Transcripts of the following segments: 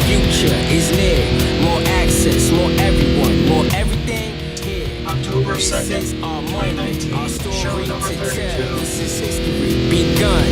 future is near. More access, more everyone, more everything here. October 2nd, 2019, show number 32. This is history begun.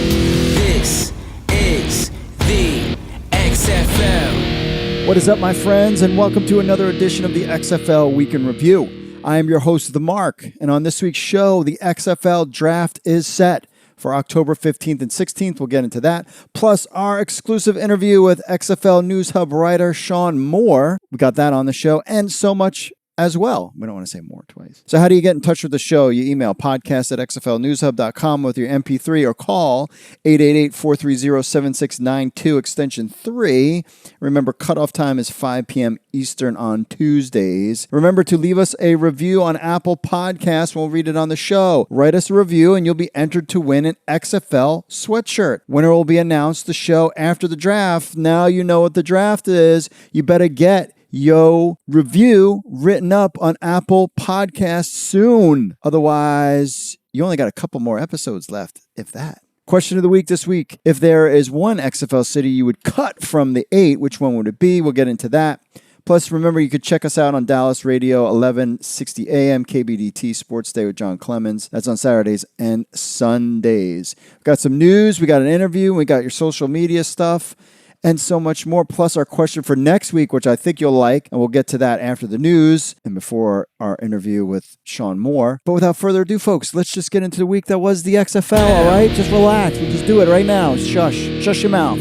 This is the XFL. What is up, my friends, and welcome to another edition of the XFL Week in Review. I am your host, The Mark, and on this week's show, the XFL draft is set for October 15th and 16th. We'll get into that. Plus, our exclusive interview with XFL News Hub writer Shawn Mohr. We got that on the show, and so much as well. We don't want to say more twice. So how do you get in touch with the show? You email podcast@xflnewshub.com with your MP3 or call 888-430-7692 extension 3. Remember, cutoff time is 5 p.m. Eastern on Tuesdays. Remember to leave us a review on Apple Podcasts. We'll read it on the show. Write us a review and you'll be entered to win an XFL sweatshirt. Winner will be announced the show after the draft. Now you know what the draft is. You better get your review written up on Apple Podcasts soon. Otherwise, you only got a couple more episodes left, if that. Question of the week this week. If there is one XFL city you would cut from the 8, which one would it be? We'll get into that. Plus, remember, you could check us out on Dallas Radio, 1160 AM, KBDT Sports Day with John Clemens. That's on Saturdays and Sundays. We've got some news. We got an interview. We got your social media stuff. And so much more, plus our question for next week, which I think you'll like, and we'll get to that after the news and before our interview with Shawn Mohr. But without further ado, folks, let's just get into the week that was the XFL, all right? Just relax. We'll just do it right now. Shush. Shush your mouth.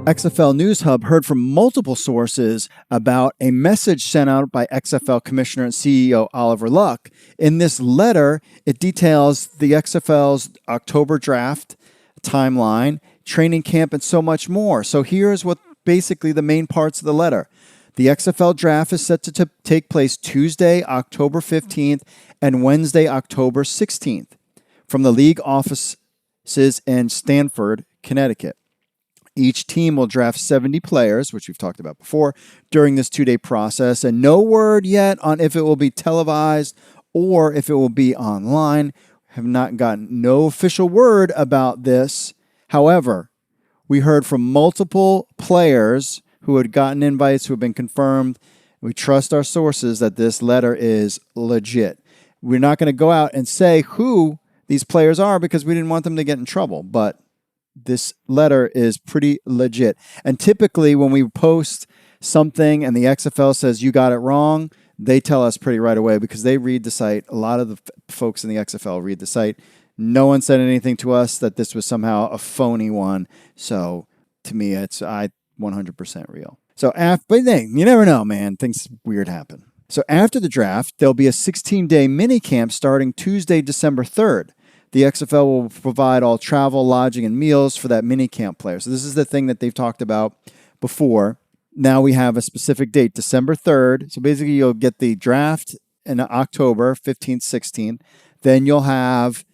XFL News Hub heard from multiple sources about a message sent out by XFL Commissioner and CEO Oliver Luck. In this letter, it details the XFL's October draft timeline, training camp, and so much more. So here's what basically the main parts of the letter. The XFL draft is set to take place Tuesday, October 15th, and Wednesday, October 16th, from the league offices in Stamford, Connecticut. Each team will draft 70 players, which we've talked about before, during this 2-day process. And no word yet on if it will be televised or if it will be online. Have not gotten no official word about this. However, we heard from multiple players who had gotten invites, who have been confirmed. We trust our sources that this letter is legit. We're not going to go out and say who these players are because we didn't want them to get in trouble, but this letter is pretty legit. And typically when we post something and the XFL says you got it wrong, they tell us pretty right away because they read the site. A lot of the folks in the XFL read the site. No one said anything to us that this was somehow a phony one. So to me, it's 100% real. So but you never know, man. Things weird happen. So after the draft, there'll be a 16-day mini camp starting Tuesday, December 3rd. The XFL will provide all travel, lodging, and meals for that mini camp player. So this is the thing that they've talked about before. Now we have a specific date, December 3rd. So basically you'll get the draft in October 15th, 16th. Then you'll have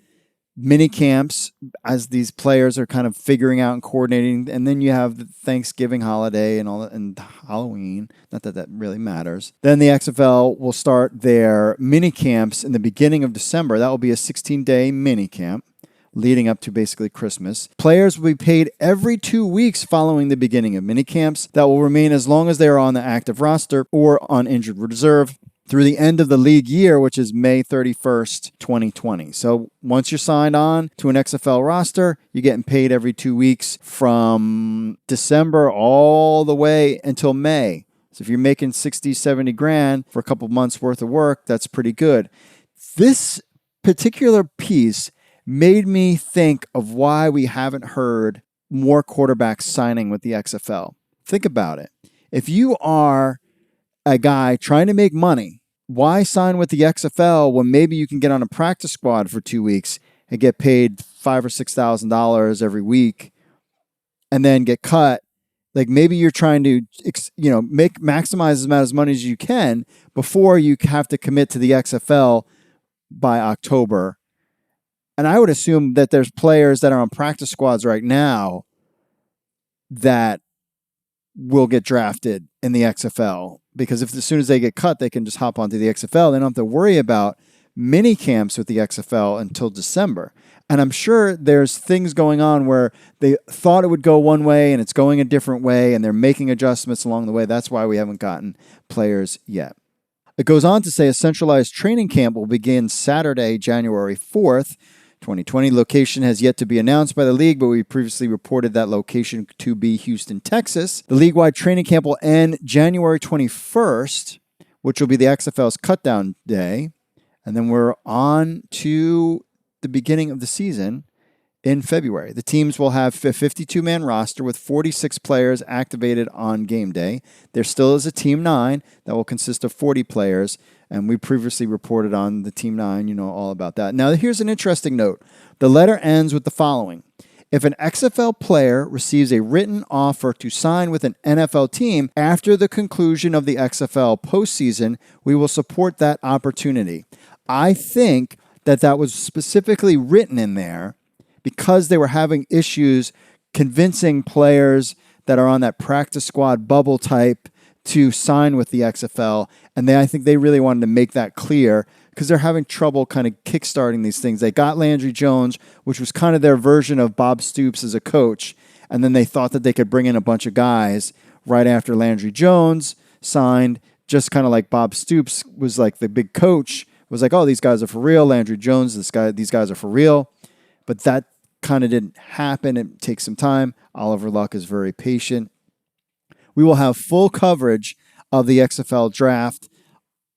mini camps as these players are kind of figuring out and coordinating. And then you have the Thanksgiving holiday and all that, and Halloween. Not that that really matters. Then the XFL will start their mini camps in the beginning of December. That will be a 16-day mini camp leading up to basically Christmas. Players will be paid every 2 weeks following the beginning of mini camps. That will remain as long as they are on the active roster or on injured reserve through the end of the league year, which is May 31st, 2020. So once you're signed on to an XFL roster, you're getting paid every 2 weeks from December all the way until May. So if you're making 60, 70 grand for a couple months worth of work, that's pretty good. This particular piece made me think of why we haven't heard more quarterbacks signing with the XFL. Think about it. If you are a guy trying to make money, why sign with the XFL when maybe you can get on a practice squad for 2 weeks and get paid $5,000 or $6,000 every week and then get cut? Like maybe you're trying to, maximize as much money as you can before you have to commit to the XFL by October. And I would assume that there's players that are on practice squads right now that will get drafted in the XFL because as soon as they get cut, they can just hop onto the XFL. They don't have to worry about mini camps with the XFL until December. And I'm sure there's things going on where they thought it would go one way and it's going a different way, and they're making adjustments along the way. That's why we haven't gotten players yet. It goes on to say a centralized training camp will begin Saturday, January 4th, 2020. Location has yet to be announced by the league, but we previously reported that location to be Houston, Texas. The league-wide training camp will end January 21st, which will be the XFL's cutdown day. And then we're on to the beginning of the season in February. The teams will have a 52-man roster with 46 players activated on game day. There still is a Team 9 that will consist of 40 players, and we previously reported on the Team 9, you know all about that. Now, here's an interesting note. The letter ends with the following. If an XFL player receives a written offer to sign with an NFL team after the conclusion of the XFL postseason, we will support that opportunity. I think that was specifically written in there because they were having issues convincing players that are on that practice squad bubble type to sign with the XFL. And I think they really wanted to make that clear because they're having trouble kind of kickstarting these things. They got Landry Jones, which was kind of their version of Bob Stoops as a coach. And then they thought that they could bring in a bunch of guys right after Landry Jones signed, just kind of like Bob Stoops was like the big coach, was like, oh, these guys are for real. Landry Jones, these guys are for real. But that kind of didn't happen. It takes some time. Oliver Luck is very patient. We will have full coverage of the XFL draft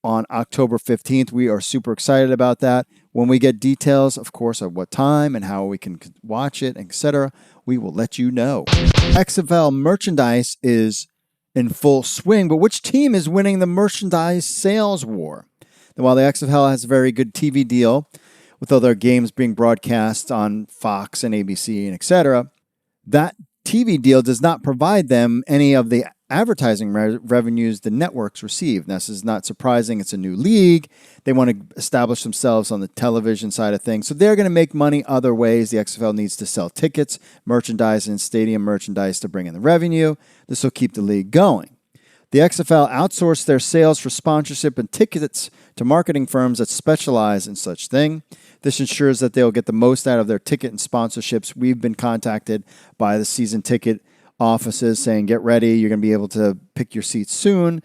on October 15th. We are super excited about that. When we get details, of course, of what time and how we can watch it, etc., we will let you know. XFL merchandise is in full swing, but which team is winning the merchandise sales war? While the XFL has a very good TV deal, with all their games being broadcast on Fox and ABC and etc., that TV deal does not provide them any of the advertising revenues the networks receive. Now, this is not surprising. It's a new league. They want to establish themselves on the television side of things. So they're going to make money other ways. The XFL needs to sell tickets, merchandise, and stadium merchandise to bring in the revenue. This will keep the league going. The XFL outsourced their sales for sponsorship and tickets to marketing firms that specialize in such thing. This ensures that they'll get the most out of their ticket and sponsorships. We've been contacted by the season ticket offices saying, get ready, you're going to be able to pick your seats soon.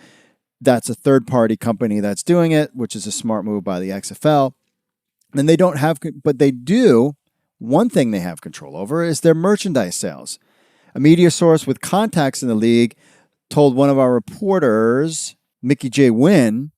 That's a third-party company that's doing it, which is a smart move by the XFL. And they don't have, but they do, one thing they have control over is their merchandise sales. A media source with contacts in the league told one of our reporters, Mickey J. Wynn,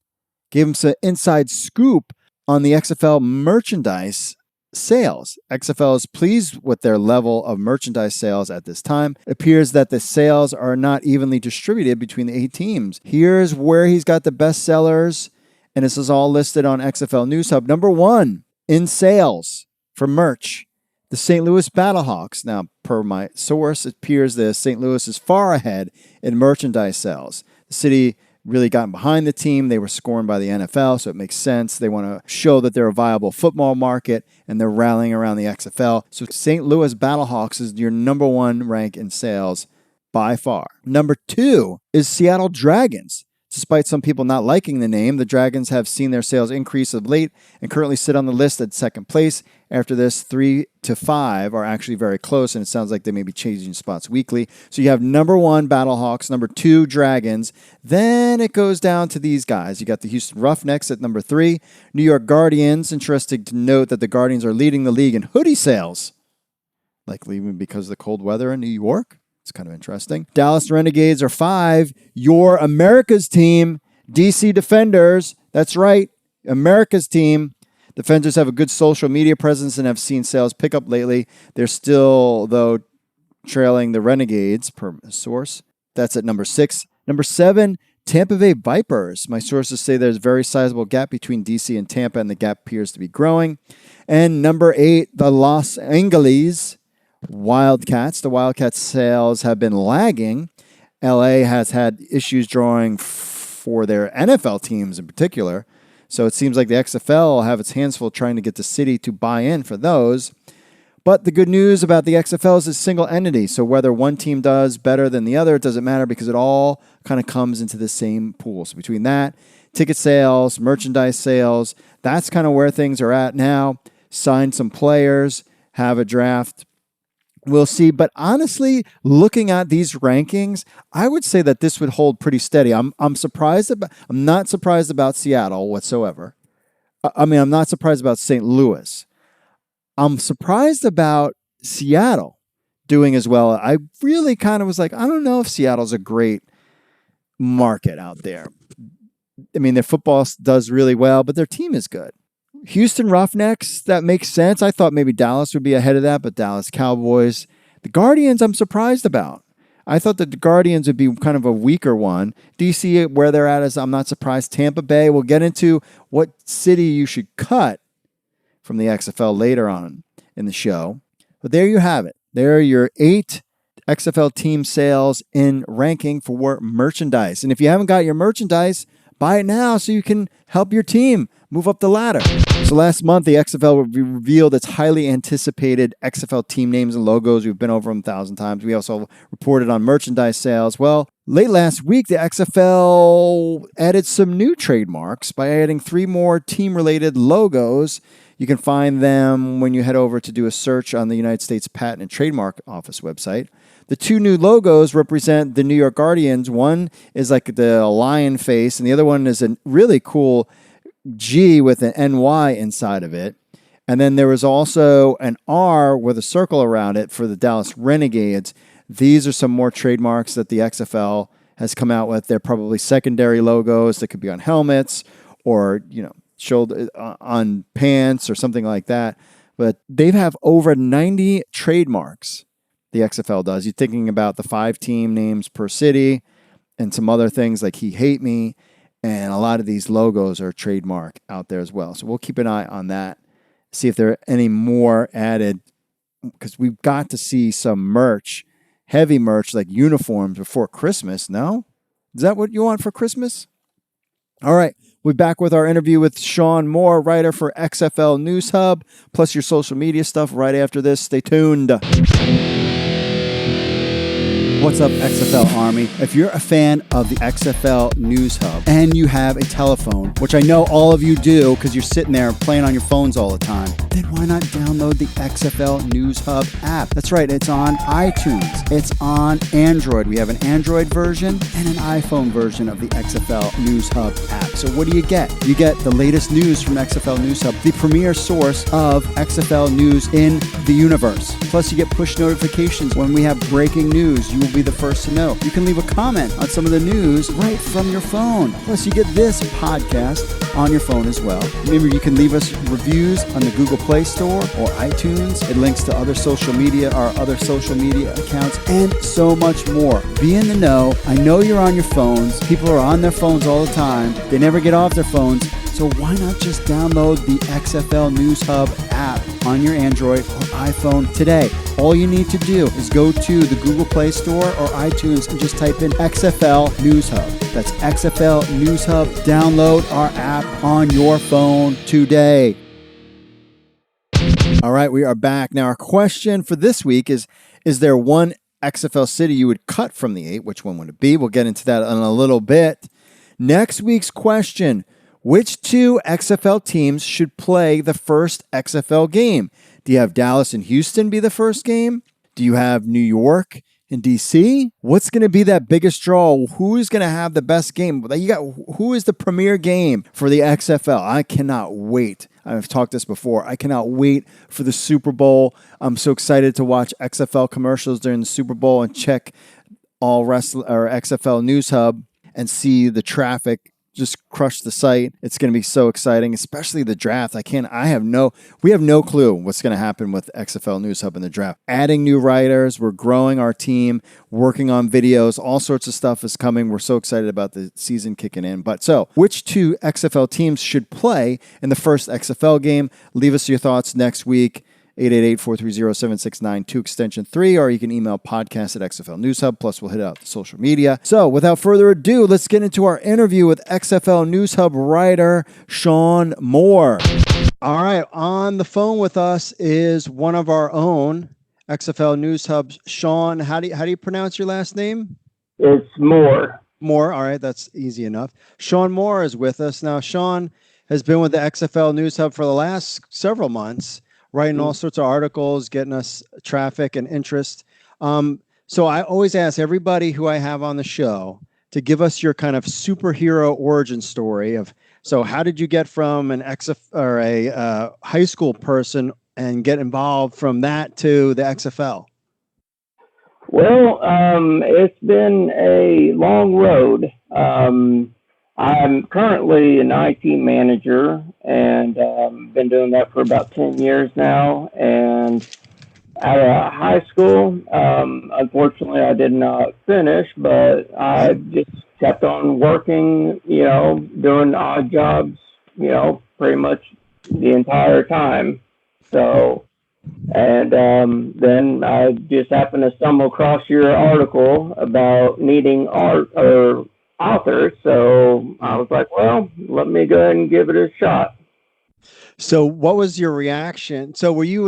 gave him some inside scoop on the XFL merchandise sales. XFL is pleased with their level of merchandise sales at this time. It appears that the sales are not evenly distributed between the 8 teams. Here's where he's got the best sellers, and this is all listed on XFL News Hub. Number 1 in sales for merch, the St. Louis Battlehawks. Now, per my source, it appears that St. Louis is far ahead in merchandise sales. The city really gotten behind the team. They were scorned by the NFL, so it makes sense. They want to show that they're a viable football market, and they're rallying around the XFL. So St. Louis Battlehawks is your number 1 rank in sales by far. Number 2 is Seattle Dragons. Despite some people not liking the name, the Dragons have seen their sales increase of late and currently sit on the list at second place. After this, 3 to 5 are actually very close, and it sounds like they may be changing spots weekly. So you have number 1, Battlehawks, number 2, Dragons. Then it goes down to these guys. You got the Houston Roughnecks at number 3. New York Guardians. Interesting to note that the Guardians are leading the league in hoodie sales, likely even because of the cold weather in New York. It's kind of interesting. Dallas Renegades are 5. Your America's team, DC Defenders. That's right, America's team. Defenders have a good social media presence and have seen sales pick up lately. They're still, though, trailing the Renegades, per source. That's at number 6. Number 7, Tampa Bay Vipers. My sources say there's a very sizable gap between DC and Tampa, and the gap appears to be growing. And number 8, the Los Angeles Wildcats. The Wildcats sales have been lagging. LA has had issues drawing for their NFL teams in particular. So it seems like the XFL will have its hands full trying to get the city to buy in for those. But the good news about the XFL is it's a single entity. So whether one team does better than the other, it doesn't matter because it all kind of comes into the same pool. So between that, ticket sales, merchandise sales, that's kind of where things are at now. Sign some players, have a draft. We'll see. But honestly, looking at these rankings, I would say that this would hold pretty steady. I'm not surprised about Seattle whatsoever. I'm not surprised about St. Louis. I'm surprised about Seattle doing as well. I really kind of was like, I don't know if Seattle's a great market out there. I mean, their football does really well, but their team is good. Houston Roughnecks, that makes sense. I thought maybe Dallas would be ahead of that, but Dallas Cowboys. The Guardians, I'm surprised about. I thought that the Guardians would be kind of a weaker one. DC, where they're at, is I'm not surprised. Tampa Bay, we'll get into what city you should cut from the XFL later on in the show. But there you have it. There are your 8 XFL team sales in ranking for merchandise. And if you haven't got your merchandise, buy it now so you can help your team move up the ladder. So last month, the XFL revealed its highly anticipated XFL team names and logos. We've been over them 1,000 times. We also reported on merchandise sales. Well, late last week, the XFL added some new trademarks by adding 3 more team-related logos. You can find them when you head over to do a search on the United States Patent and Trademark Office website. The 2 new logos represent the New York Guardians. One is like the lion face, and the other one is a really cool G with an NY inside of it. And then there was also an R with a circle around it for the Dallas Renegades. These are some more trademarks that the XFL has come out with. They're probably secondary logos that could be on helmets or, shoulder on pants or something like that. But they have over 90 trademarks, the XFL does. You're thinking about the 5 team names per city and some other things like He Hate Me. And a lot of these logos are trademark out there as well. So we'll keep an eye on that, see if there are any more added, because we've got to see some merch, heavy merch like uniforms before Christmas. No? Is that what you want for Christmas? All right. We're back with our interview with Shawn Mohr, writer for XFL News Hub, plus your social media stuff right after this. Stay tuned. What's up, XFL Army? If you're a fan of the XFL News Hub and you have a telephone, which I know all of you do because you're sitting there playing on your phones all the time, then why not download the XFL News Hub app? That's right, it's on iTunes. It's on Android. We have an Android version and an iPhone version of the XFL News Hub app. So what do you get? You get the latest news from XFL News Hub, the premier source of XFL news in the universe. Plus, you get push notifications when we have breaking news. You will be the first to know. You can leave a comment on some of the news right from your phone. Plus, you get this podcast on your phone as well. Remember, you can leave us reviews on the Google Play Store or iTunes. It links to other social media, our other social media accounts, and so much more. Be in the know. I know you're on your phones. People are on their phones all the time. They never get off their phones. So why not just download the XFL News Hub app on your Android or iPhone today? All you need to do is go to the Google Play Store or iTunes and just type in XFL News Hub. That's XFL News Hub. Download our app on your phone today. All right, we are back. Now, our question for this week is there one XFL city you would cut from the 8? Which one would it be? We'll get into that in a little bit. Next week's question: which 2 XFL teams should play the first XFL game? Do you have Dallas and Houston be the first game? Do you have New York and DC? What's going to be that biggest draw? Who is going to have the best game? Who is the premier game for the XFL? I cannot wait. I've talked this before. I cannot wait for the Super Bowl. I'm so excited to watch XFL commercials during the Super Bowl and check all XFL News Hub and see the traffic just crush the site. It's going to be so exciting, especially the draft. We have no clue what's going to happen with XFL News Hub in the draft. Adding new writers, we're growing our team, working on videos, all sorts of stuff is coming. We're so excited about the season kicking in. But so, which 2 XFL teams should play in the first XFL game? Leave us your thoughts next week. 888-430-7692 extension 3, or you can email podcast at XFL News Hub. Plus, we'll hit out the social media. So, without further ado, let's get into our interview with XFL News Hub writer Shawn Mohr. All right, on the phone with us is one of our own XFL News Hub's Shawn. How do you pronounce your last name? It's more. Mohr. All right, that's easy enough. Shawn Mohr is with us now. Shawn has been with the XFL News Hub for the last several months, writing all sorts of articles, getting us traffic and interest. So I always ask everybody who I have on the show to give us your kind of superhero origin story of. So how did you get from an or a high school person and get involved from that to the XFL? Well, it's been a long road. I'm currently an IT manager and been doing that for about 10 years now. And at a high school, unfortunately, I did not finish, but I just kept on working, doing odd jobs, pretty much the entire time. So, and then I just happened to stumble across your article about needing art or authors. So I was like, well, let me go ahead and give it a shot. So what was your reaction? So were you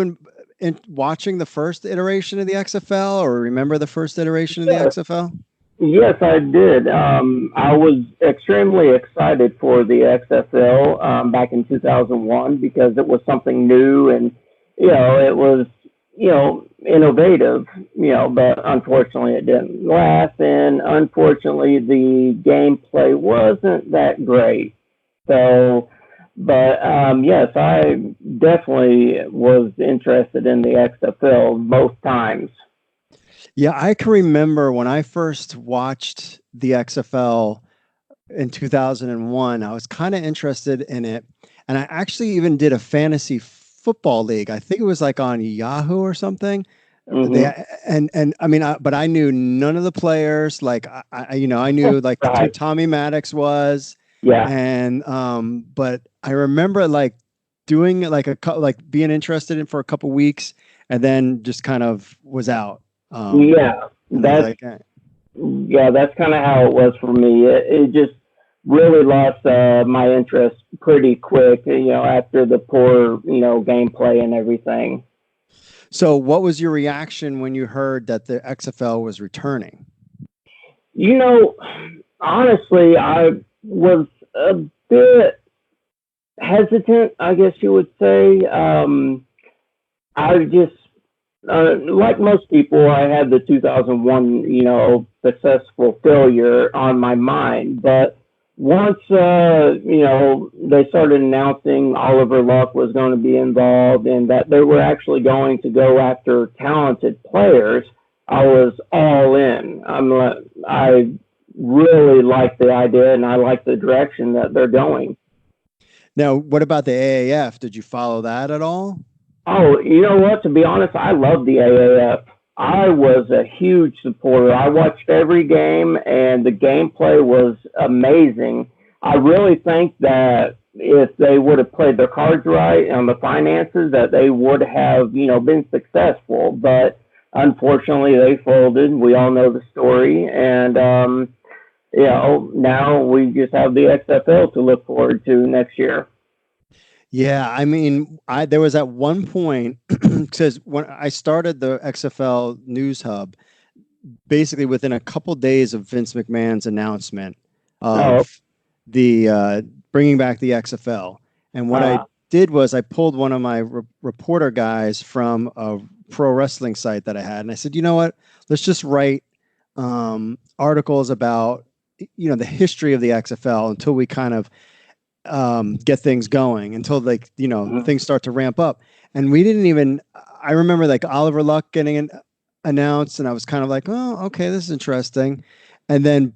in watching the first iteration of the XFL or remember the first iteration of the Yes, XFL? yes, I did. I was extremely excited for the XFL back in 2001 because it was something new and, it was, innovative, but unfortunately it didn't last. And unfortunately, the gameplay wasn't that great. So, but yes, I definitely was interested in the XFL both times. Yeah, I can remember when I first watched the XFL in 2001, I was kind of interested in it. And I actually even did a fantasy football league. I think it was like on Yahoo or something. Hmm. They and I mean, but I knew none of the players. Like I knew like who Right. Tommy Maddox was, Yeah. and but I remember like doing it like like being interested in for a couple weeks, and then just kind of was out. Yeah. And I was That's like, eh. Yeah, that's kind of how it was for me. It just really lost my interest pretty quick, after the poor, gameplay and everything. So what was your reaction when you heard that the XFL was returning? You know, Honestly, I was a bit hesitant, I guess you would say. I just, like most people, I had the 2001, successful failure on my mind. But once, they started announcing Oliver Luck was going to be involved and that they were actually going to go after talented players, I was all in. I really like the idea and I like the direction that they're going. Now, what about the AAF? Did you follow that at all? Oh, you know what? To be honest, I love the AAF. I was a huge supporter. I watched every game, and the gameplay was amazing. I really think that if they would have played their cards right on the finances, that they would have, been successful. But unfortunately, they folded. We all know the story, and now we just have the XFL to look forward to next year. Yeah, I mean, I there was at one point because when I started the XFL News Hub, basically within a couple days of Vince McMahon's announcement Oh, of the bringing back the XFL, and what I uh, did was I pulled one of my reporter guys from a pro wrestling site that I had, and I said, you know what, let's just write articles about the history of the XFL until we kind of get things going until like mhm. things start to ramp up. And we didn't even. I remember like Oliver Luck getting announced, and I was kind of like, oh, okay, this is interesting. And then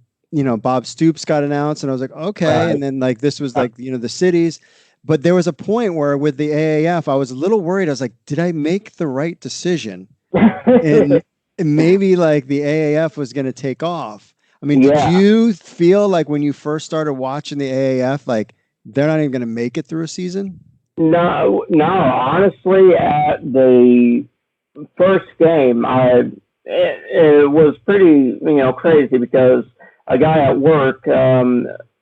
Bob Stoops got announced, and I was like, okay. Right. And then like this was like the cities. But there was a point where with the AAF, I was a little worried. I was like, did I make the right decision? And maybe like the AAF was going to take off. I mean, did Yeah. you feel like when you first started watching the AAF, like they're not even going to make it through a season? No, no. Honestly, at the first game, it was pretty, crazy because a guy at work,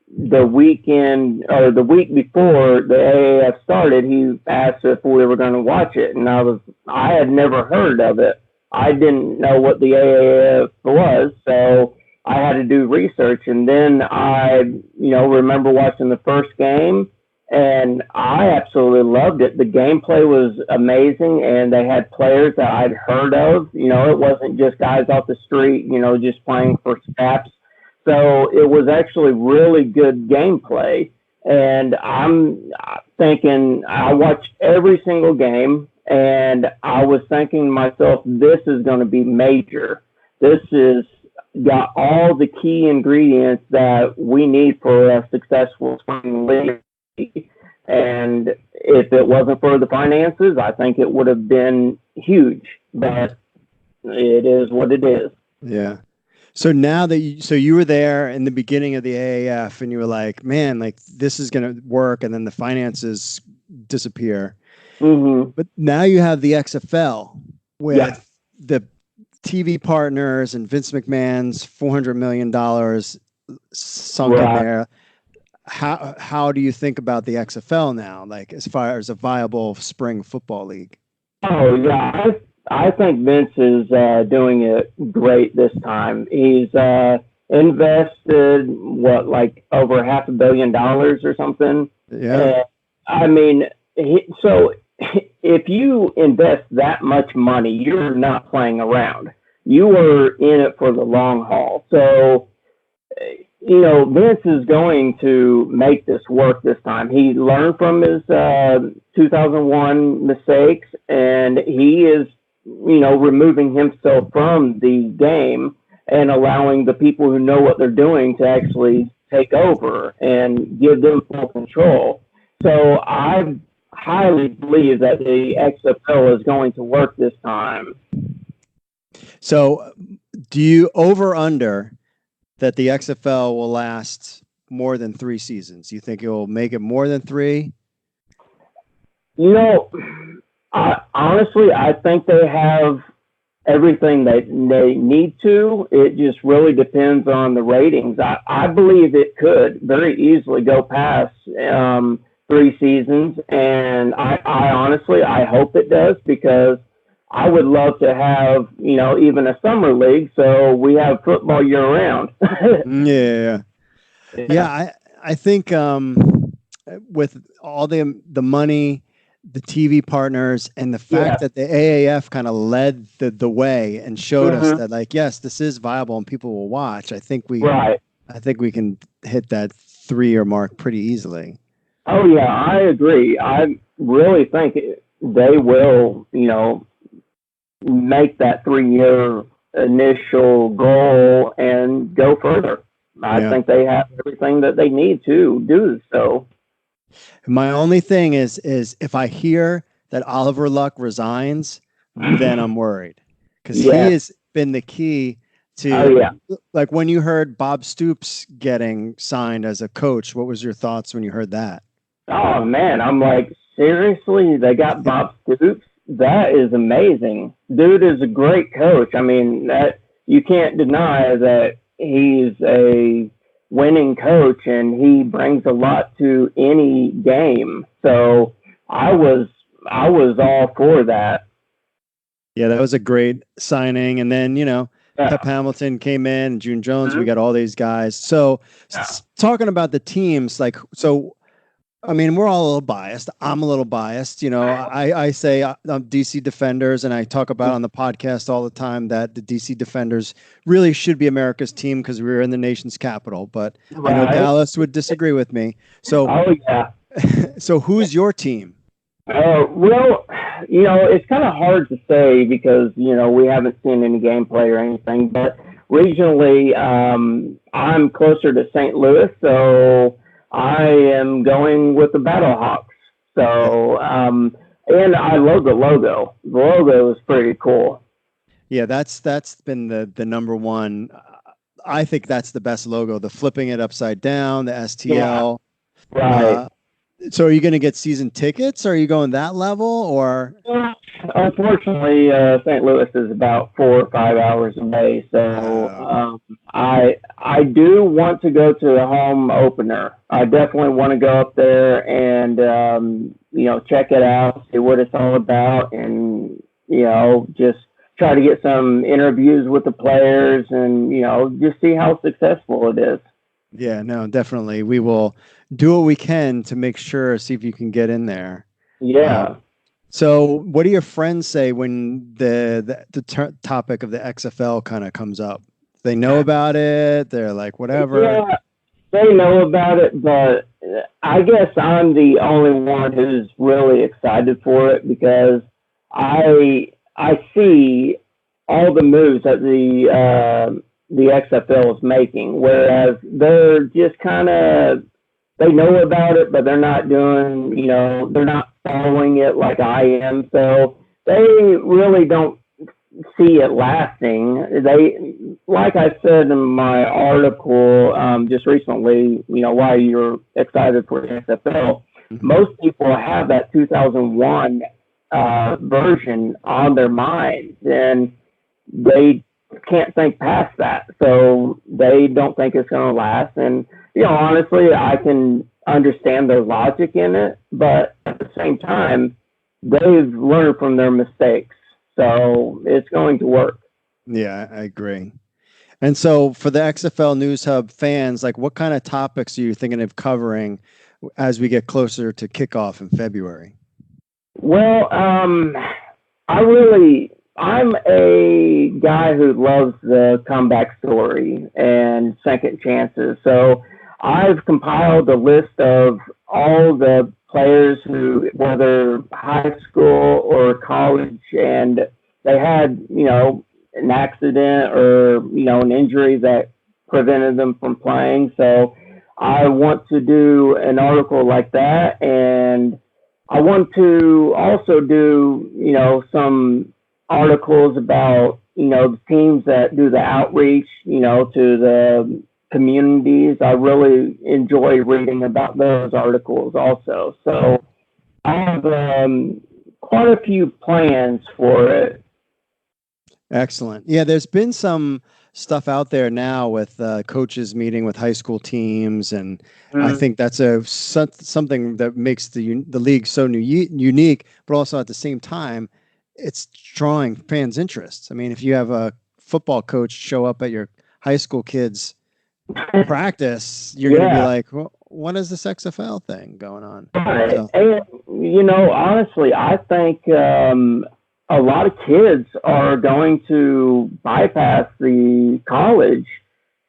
the weekend or the week before the AAF started, he asked if we were going to watch it, and I had never heard of it. I didn't know what the AAF was, so I had to do research, and then I, remember watching the first game, and I absolutely loved it. The gameplay was amazing, and they had players that I'd heard of. It wasn't just guys off the street, just playing for scraps. So it was actually really good gameplay. And I'm thinking, I watched every single game, and I was thinking to myself, this is going to be major. This is got all the key ingredients that we need for a successful spring league. And if it wasn't for the finances, I think it would have been huge. But it is what it is. Yeah. So now that you were there in the beginning of the AAF, and you were like, man, like this is going to work, and then the finances disappear. Mm-hmm. But now you have the XFL with the TV partners and Vince McMahon's $400 million sunk in there. How do you think about the XFL now, like as far as a viable spring football league? Oh yeah, I think Vince is doing it great this time. He's invested like over $500 million or something. Yeah, I mean, so if you invest that much money, you're not playing around. You are in it for the long haul. So Vince is going to make this work this time. He learned from his 2001 mistakes, and he is, removing himself from the game and allowing the people who know what they're doing to actually take over and give them full control. So I highly believe that the XFL is going to work this time. So do you over/under that the XFL will last more than 3 seasons? You think it will make it more than 3? Honestly, I think they have everything that they need to. It just really depends on the ratings. I believe it could very easily go past 3 seasons, and I honestly, I hope it does, because I would love to have, even a summer league, so we have football year round. Yeah. I think with all the money, the TV partners, and the fact that the AAF kind of led the way and showed us that, like, yes, this is viable and people will watch. I think we can hit that 3-year mark pretty easily. Oh yeah, I agree. I really think they will, make that 3-year initial goal and go further. I think they have everything that they need to do so. My only thing is if I hear that Oliver Luck resigns, then I'm worried, because he has been the key to, like, when you heard Bob Stoops getting signed as a coach, what was your thoughts when you heard that? Oh man, I'm like, seriously, they got Bob Stoops? That is amazing. Dude is a great coach. I mean, that you can't deny that he's a winning coach, and he brings a lot to any game. So I was all for that. Yeah, that was a great signing. And then, Pep Hamilton came in, June Jones, we got all these guys. So talking about the teams, like, so, I mean, we're all a little biased. I'm a little biased. I say I'm DC Defenders, and I talk about on the podcast all the time that the DC Defenders really should be America's team because we're in the nation's capital. But I know Dallas would disagree with me. So, so who's your team? Well, it's kind of hard to say because, we haven't seen any gameplay or anything. But regionally, I'm closer to St. Louis, so I am going with the Battlehawks. So, and I love the logo. The logo is pretty cool. Yeah, that's been the number one. I think that's the best logo. The flipping it upside down, the STL. Right. So are you going to get season tickets? Are you going that level or? Unfortunately, St. Louis is about 4 or 5 hours away, so I do want to go to the home opener. I definitely want to go up there and check it out, see what it's all about, and just try to get some interviews with the players, and just see how successful it is. Yeah, no, definitely. We will do what we can to make sure, see if you can get in there. Yeah. So what do your friends say when the topic of the XFL kind of comes up? They know about it. They're like, whatever. Yeah, they know about it, but I guess I'm the only one who's really excited for it because I see all the moves that the XFL is making, whereas they're just kind of they know about it, but they're not doing, they're not following it like I am. So they really don't see it lasting. They, like I said in my article just recently, why you're excited for the XFL. Most people have that 2001 version on their minds, and they can't think past that. So they don't think it's going to last. And honestly, I can understand their logic in it, but at the same time, they've learned from their mistakes. So it's going to work. Yeah, I agree. And so for the XFL News Hub fans, like what kind of topics are you thinking of covering as we get closer to kickoff in February? Well, I'm a guy who loves the comeback story and second chances. So I've compiled a list of all the players who, whether high school or college, and they had, an accident or, an injury that prevented them from playing. So I want to do an article like that. And I want to also do, some articles about, the teams that do the outreach, to the communities. I really enjoy reading about those articles also. So I have quite a few plans for it. Excellent. Yeah, there's been some stuff out there now with coaches meeting with high school teams, and I think that's something that makes the league so unique, but also at the same time, it's drawing fans' interest. I mean, if you have a football coach show up at your high school kids' practice, you're going to be like, well, what is this XFL thing going on? Right. So. And, honestly, I think a lot of kids are going to bypass the college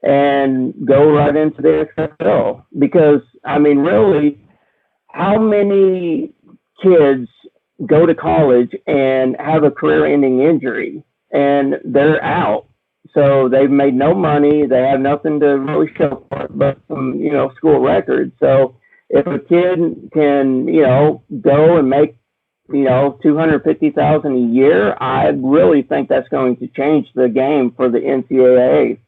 and go right into the XFL because, I mean, really, how many kids go to college and have a career-ending injury and they're out? So they've made no money. They have nothing to really show for it but some, school records. So if a kid can, go and make, $250,000 a year, I really think that's going to change the game for the NCAA.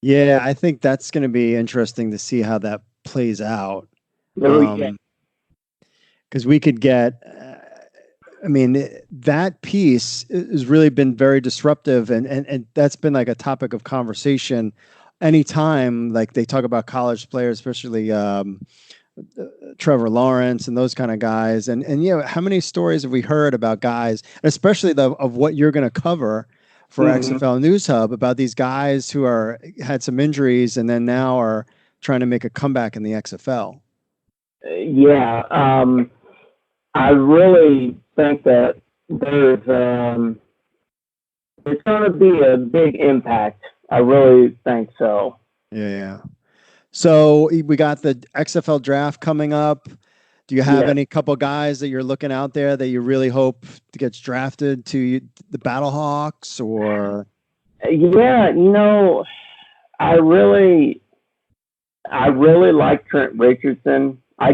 Yeah, I think that's going to be interesting to see how that plays out. Because we could get, that piece has really been very disruptive, and that's been like a topic of conversation. Anytime like they talk about college players, especially Trevor Lawrence and those kind of guys, and how many stories have we heard about guys, especially of what you're going to cover for XFL News Hub, about these guys who had some injuries and then now are trying to make a comeback in the XFL. Yeah, I really think that there's it's going to be a big impact. I really think so. Yeah. So we got the XFL draft coming up. Do you have any couple guys that you're looking out there that you really hope gets drafted to the Battlehawks or? Yeah, I really like Trent Richardson. I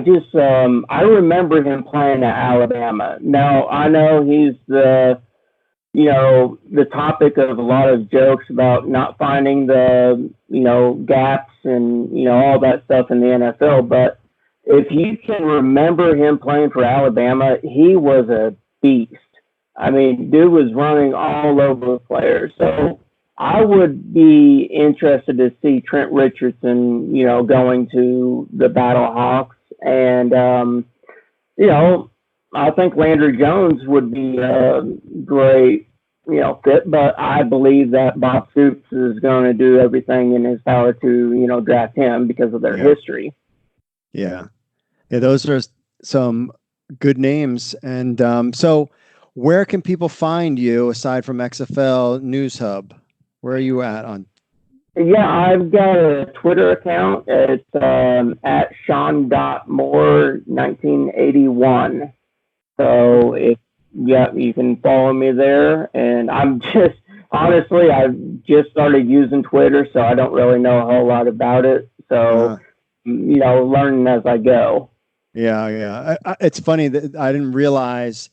remember him playing at Alabama. Now I know he's the topic of a lot of jokes about not finding the, gaps and, all that stuff in the NFL. But if you can remember him playing for Alabama, he was a beast. I mean, dude was running all over the players. So I would be interested to see Trent Richardson, going to the Battle Hawks. And, I think Landry Jones would be a great, fit. But I believe that Bob Stoops is going to do everything in his power to, draft him because of their history. Yeah. Yeah, those are some good names. And so where can people find you aside from XFL News Hub? Where are you at on? Yeah, I've got a Twitter account. It's at Shawn.Mohr1981. So you can follow me there. And I'm honestly, I've just started using Twitter, so I don't really know a whole lot about it. So, learning as I go. Yeah. It's funny that I didn't realize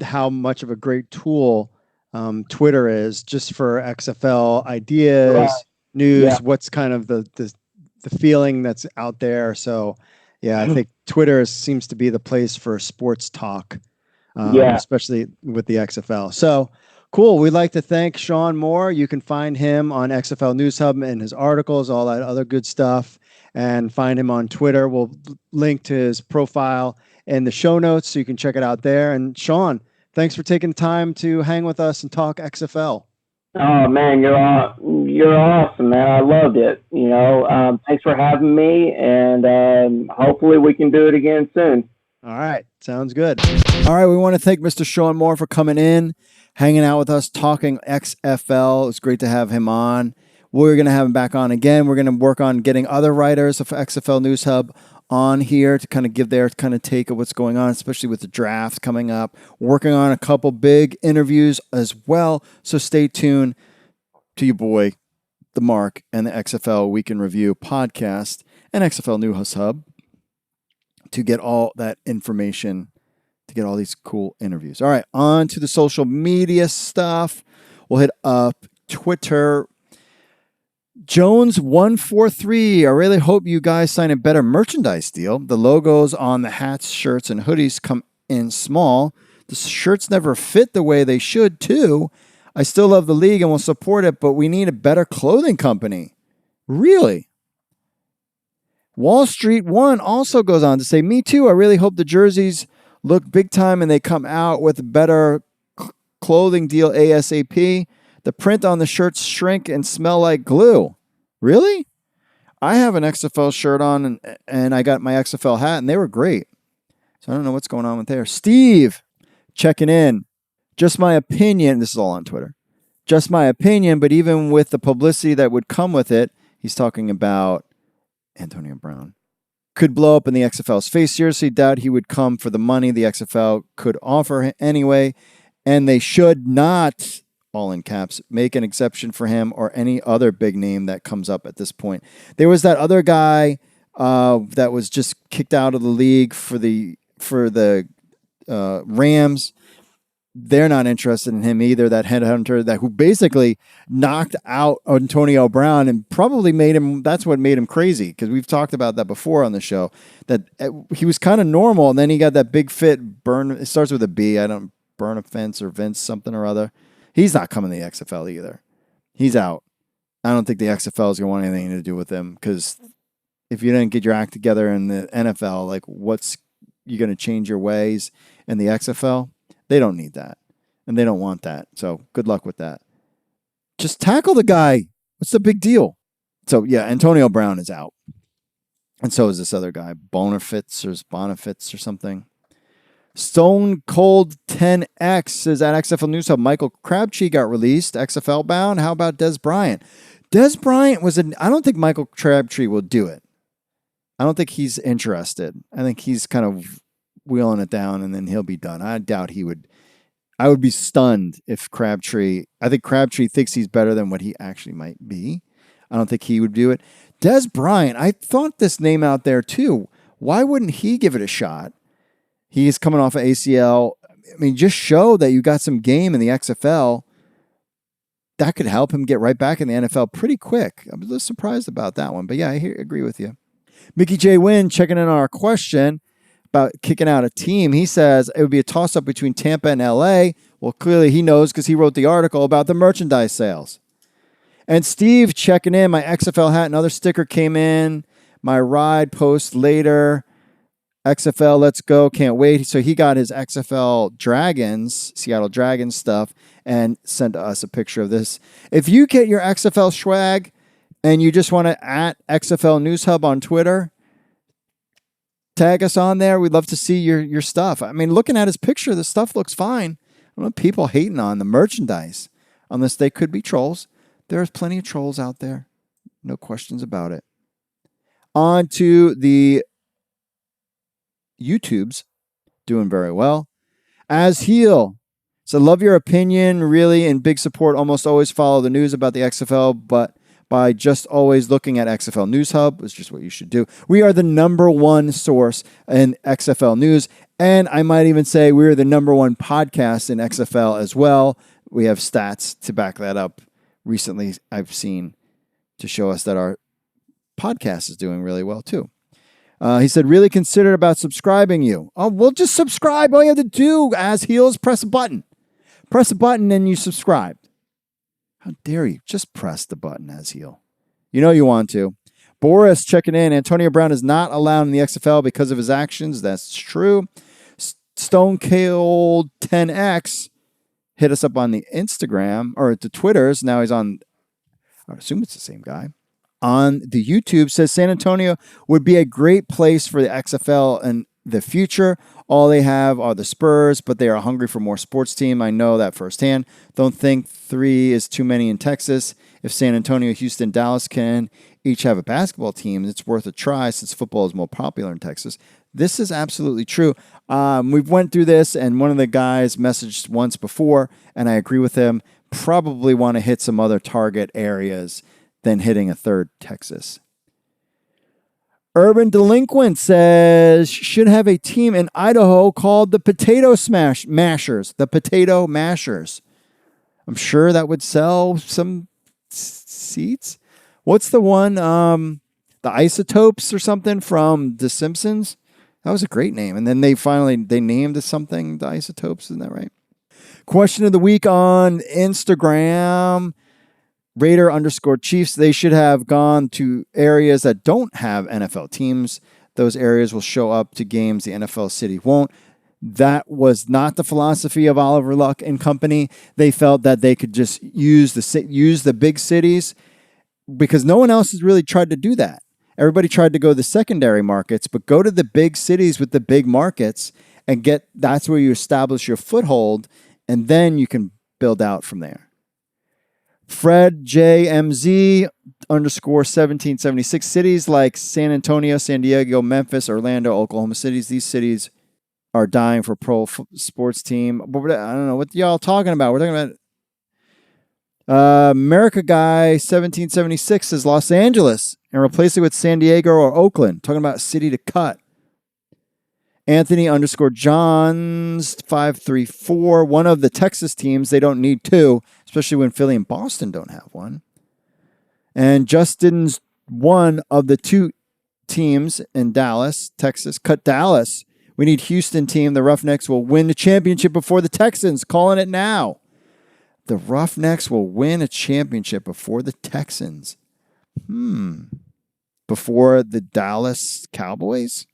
how much of a great tool Twitter is just for XFL ideas, news, what's kind of the feeling that's out there. So, yeah, I think Twitter seems to be the place for sports talk, especially with the XFL. So, cool. We'd like to thank Shawn Mohr. You can find him on XFL News Hub and his articles, all that other good stuff, and find him on Twitter. We'll link to his profile in the show notes so you can check it out there. And Shawn, thanks for taking time to hang with us and talk XFL. Oh man, you're awesome, man. I loved it. Thanks for having me, and hopefully we can do it again soon. All right, sounds good. All right, we want to thank Mr. Shawn Mohr for coming in, hanging out with us, talking XFL. It's great to have him on. We're going to have him back on again. We're going to work on getting other writers of XFL News Hub on here to kind of give their kind of take of what's going on, especially with the draft coming up. Working on a couple big interviews as well. So stay tuned to your boy, the Mark, and the XFL Week in Review podcast and XFL News Hub to get all that information, to get all these cool interviews. All right, on to the social media stuff. We'll hit up Twitter. Jones143, I really hope you guys sign a better merchandise deal. The logos on the hats, shirts, and hoodies come in small. The shirts never fit the way they should, too. I still love the league and will support it, but we need a better clothing company. Really? Wall Street One also goes on to say, me too. I really hope the jerseys look big time and they come out with a better clothing deal ASAP. The print on the shirts shrink and smell like glue. Really? I have an XFL shirt on and I got my XFL hat and they were great. So I don't know what's going on with there. Steve, checking in. Just my opinion. This is all on Twitter. Just my opinion, but even with the publicity that would come with it, he's talking about Antonio Brown. Could blow up in the XFL's face. Seriously doubt he would come for the money the XFL could offer anyway. And they should not, all in caps, make an exception for him or any other big name that comes up at this point. There was that other guy that was just kicked out of the league for the Rams. They're not interested in him either. That headhunter who basically knocked out Antonio Brown and probably made him. That's what made him crazy, because we've talked about that before on the show. That he was kind of normal, and then he got that big fit burn. It starts with a B. Burn offense or Vince something or other. He's not coming to the XFL either. He's out. I don't think the XFL is going to want anything to do with him, because if you didn't get your act together in the NFL, like what's you going to change your ways in the XFL? They don't need that, and they don't want that. So good luck with that. Just tackle the guy. What's the big deal? So yeah, Antonio Brown is out, and so is this other guy, Bonifits or something. Stone Cold 10X is at XFL News Hub. Michael Crabtree got released, XFL bound. How about Des Bryant? Des Bryant I don't think Michael Crabtree will do it. I don't think he's interested. I think he's kind of wheeling it down and then he'll be done. I doubt he would. I would be stunned if I think Crabtree thinks he's better than what he actually might be. I don't think he would do it. Des Bryant, I thought this name out there too. Why wouldn't he give it a shot? He's coming off of ACL. I mean, just show that you got some game in the XFL. That could help him get right back in the NFL pretty quick. I'm a little surprised about that one. But yeah, I agree with you. Mickey J. Wynn checking in on our question about kicking out a team. He says it would be a toss-up between Tampa and LA. Well, clearly he knows because he wrote the article about the merchandise sales. And Steve checking in. My XFL hat and other sticker came in. My ride post later. XFL, let's go. Can't wait. So he got his XFL Dragons, Seattle Dragons stuff, and sent us a picture of this. If you get your XFL swag and you just want to @XFL News Hub on Twitter, tag us on there. We'd love to see your stuff. I mean, looking at his picture, the stuff looks fine. I don't know people hating on the merchandise, unless they could be trolls. There's plenty of trolls out there. No questions about it. On to the YouTubes. Doing very well. As Heel. So love your opinion. Really in big support. Almost always follow the news about the XFL, but by just always looking at XFL News Hub is just what you should do. We are the number one source in XFL news. And I might even say we're the number one podcast in XFL as well. We have stats to back that up. Recently, I've seen to show us that our podcast is doing really well, too. He said, really considered about subscribing you. Oh, well, just subscribe. All you have to do, as heels, press a button. Press a button and you subscribed. How dare you? Just press the button, as heel. You know you want to. Boris checking in. Antonio Brown is not allowed in the XFL because of his actions. That's true. Stone Cold 10X hit us up on the Instagram or the Twitters. Now he's on, I assume it's the same guy. On the YouTube says San Antonio would be a great place for the XFL in the future. All they have are the Spurs, but they are hungry for more sports team. I know that firsthand. Don't think 3 is too many in Texas. If San Antonio, Houston, Dallas can each have a basketball team, it's worth a try since football is more popular in Texas. This is absolutely true. We've went through this, and one of the guys messaged once before, and I agree with him, probably want to hit some other target areas than hitting a third Texas. Urban Delinquent says, should have a team in Idaho called the Potato Mashers. The Potato Mashers. I'm sure that would sell some seats. What's the one? The Isotopes or something from The Simpsons? That was a great name. And then they named something the Isotopes. Isn't that right? Question of the week on Instagram. Raider_Chiefs. They should have gone to areas that don't have NFL teams. Those areas will show up to games the NFL city won't. That was not the philosophy of Oliver Luck and company. They felt that they could just use the big cities because no one else has really tried to do that. Everybody tried to go to the secondary markets, but go to the big cities with the big markets and that's where you establish your foothold, and then you can build out from there. Fred JMZ _1776 cities like San Antonio, San Diego, Memphis, Orlando, Oklahoma cities. These cities are dying for pro sports team. But I don't know what y'all talking about. We're talking about America Guy 1776 says Los Angeles and replace it with San Diego or Oakland. Talking about city to cut. Anthony _Johns 534. One of the Texas teams. They don't need two, especially when Philly and Boston don't have one. And Justin's one of the two teams in Dallas, Texas. Cut Dallas. We need Houston team. The Roughnecks will win the championship before the Texans. Calling it now. The Roughnecks will win a championship before the Texans. Before the Dallas Cowboys?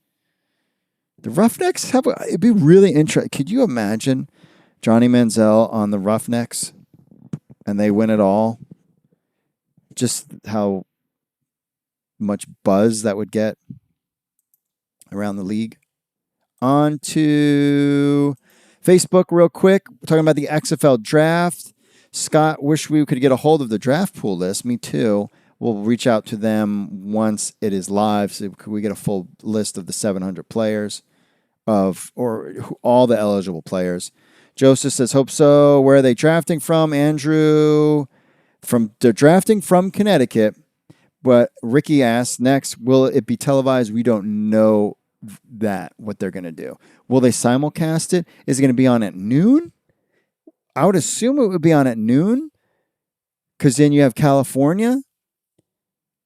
The Roughnecks it'd be really interesting. Could you imagine Johnny Manziel on the Roughnecks and they win it all? Just how much buzz that would get around the league. On to Facebook real quick. We're talking about the XFL draft. Scott, wish we could get a hold of the draft pool list. Me too. We'll reach out to them once it is live. So could we get a full list of the 700 players or all the eligible players? Joseph says, hope so. Where are they drafting from? Andrew, they're drafting from Connecticut. But Ricky asks next, will it be televised? We don't know what they're going to do. Will they simulcast it? Is it going to be on at noon? I would assume it would be on at noon because then you have California.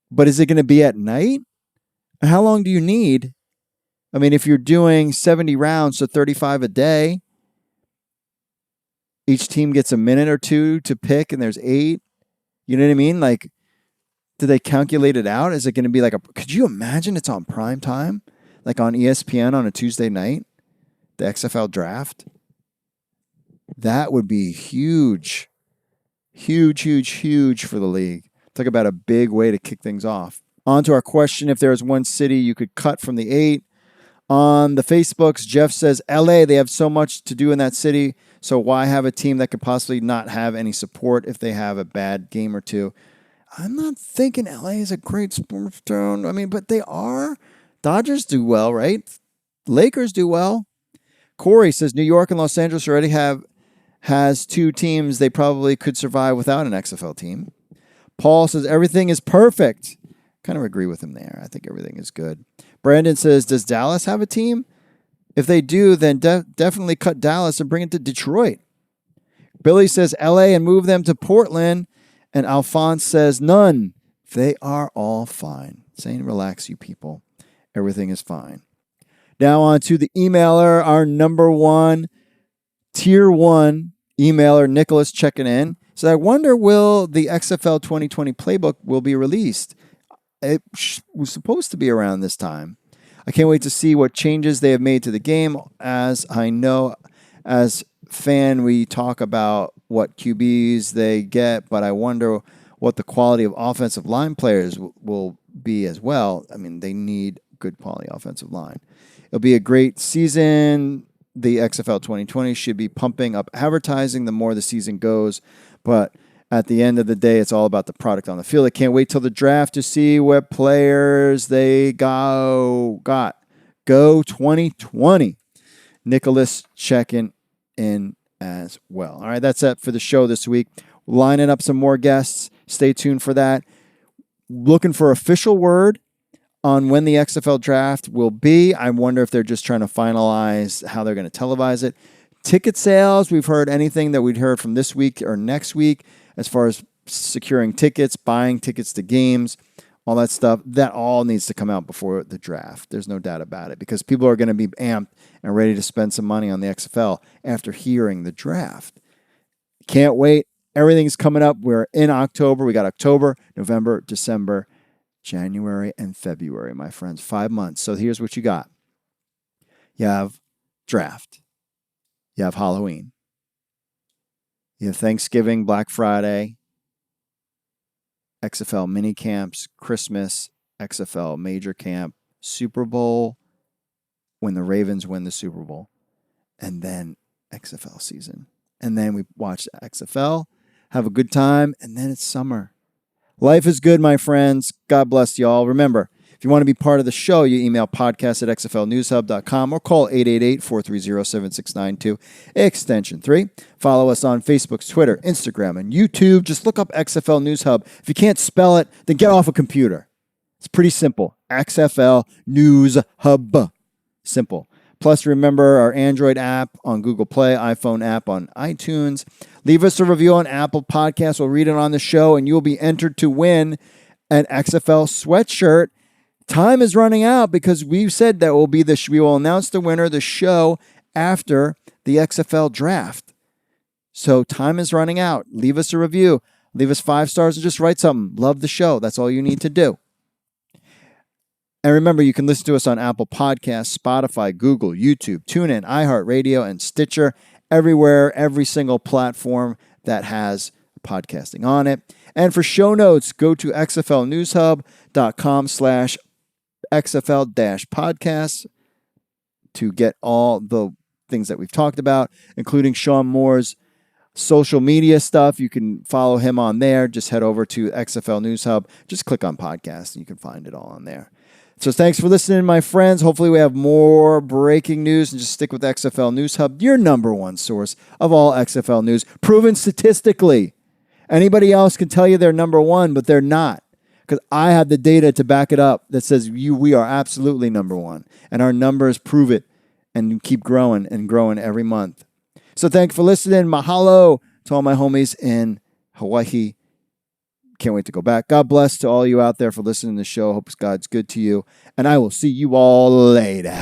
But is it going to be at night? And how long do you need? I mean, if you're doing 70 rounds, so 35 a day, each team gets a minute or two to pick, and there's 8. You know what I mean? Like, do they calculate it out? Is it going to be like could you imagine it's on prime time? Like on ESPN on a Tuesday night? The XFL draft? That would be huge. Huge, huge, huge for the league. Talk about a big way to kick things off. On to our question, if there was one city you could cut from the 8. On the Facebooks, Jeff says, LA, they have so much to do in that city, so why have a team that could possibly not have any support if they have a bad game or two? I'm not thinking LA is a great sports town. I mean, but they are. Dodgers do well, right? Lakers do well. Corey says, New York and Los Angeles already has 2 teams. They probably could survive without an XFL team. Paul says, everything is perfect. Kind of agree with him there. I think everything is good. Brandon says, does Dallas have a team? If they do, then definitely cut Dallas and bring it to Detroit. Billy says LA and move them to Portland. And Alphonse says none. They are all fine. Saying relax, you people. Everything is fine. Now on to the emailer, our number 1, tier 1 emailer, Nicholas, checking in. So I wonder, will the XFL 2020 playbook will be released? It was supposed to be around this time. I can't wait to see what changes they have made to the game. As I know, as fan, we talk about what QBs they get, but I wonder what the quality of offensive line players will be as well. I mean, they need good quality offensive line. It'll be a great season. The XFL 2020 should be pumping up advertising the more the season goes, but at the end of the day, it's all about the product on the field. I can't wait till the draft to see what players they got. Go 2020. Nicholas checking in as well. All right, that's it for the show this week. Lining up some more guests. Stay tuned for that. Looking for official word on when the XFL draft will be. I wonder if they're just trying to finalize how they're going to televise it. Ticket sales, we've heard anything that we'd heard from this week or next week as far as securing tickets, buying tickets to games, all that stuff. That all needs to come out before the draft. There's no doubt about it because people are going to be amped and ready to spend some money on the XFL after hearing the draft. Can't wait. Everything's coming up. We're in October. We got October, November, December, January, and February, my friends. 5 months. So here's what you got. You have draft. You have Halloween. You have Thanksgiving, Black Friday, XFL mini camps, Christmas, XFL major camp, Super Bowl, when the Ravens win the Super Bowl, and then XFL season. And then we watch the XFL, have a good time, and then it's summer. Life is good, my friends. God bless y'all. Remember, if you want to be part of the show, you email podcast@xflnewshub.com or call 888-430-7692, extension 3. Follow us on Facebook, Twitter, Instagram, and YouTube. Just look up XFL News Hub. If you can't spell it, then get off a computer. It's pretty simple. XFL News Hub. Simple. Plus, remember our Android app on Google Play, iPhone app on iTunes. Leave us a review on Apple Podcasts. We'll read it on the show, and you'll be entered to win an XFL sweatshirt. Time is running out because we've said that we will announce the winner of the show after the XFL draft. So time is running out. Leave us a review. Leave us 5 stars and just write something. Love the show. That's all you need to do. And remember, you can listen to us on Apple Podcasts, Spotify, Google, YouTube, TuneIn, iHeartRadio, and Stitcher. Everywhere, every single platform that has podcasting on it. And for show notes, go to xflnewshub.com/XFL-podcasts to get all the things that we've talked about, including Shawn Mohr's social media stuff. You can follow him on there. Just head over to XFL News Hub. Just click on podcasts and you can find it all on there. So thanks for listening, my friends. Hopefully we have more breaking news, and just stick with XFL News Hub, your number one source of all XFL news, proven statistically. Anybody else can tell you they're number one, but they're not, because I have the data to back it up that says we are absolutely number one, and our numbers prove it, and keep growing and growing every month. So thanks for listening. Mahalo to all my homies in Hawaii. can't wait to go back. God bless to all you out there for listening to the show. Hope God's good to you. And I will see you all later.